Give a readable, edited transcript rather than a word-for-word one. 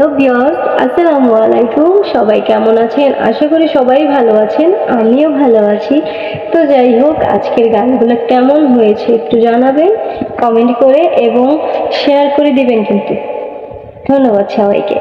Hello viewers, আসসালামু আলাইকুম। সবাই কেমন আছেন? আশা করি সবাই ভালো আছেন, আমিও ভালো আছি। তো যাই হোক, আজকের গানগুলো কেমন হয়েছে একটু জানাবেন কমেন্ট করে এবং শেয়ার করে দিবেন কিন্তু। ধন্যবাদ সবাইকে।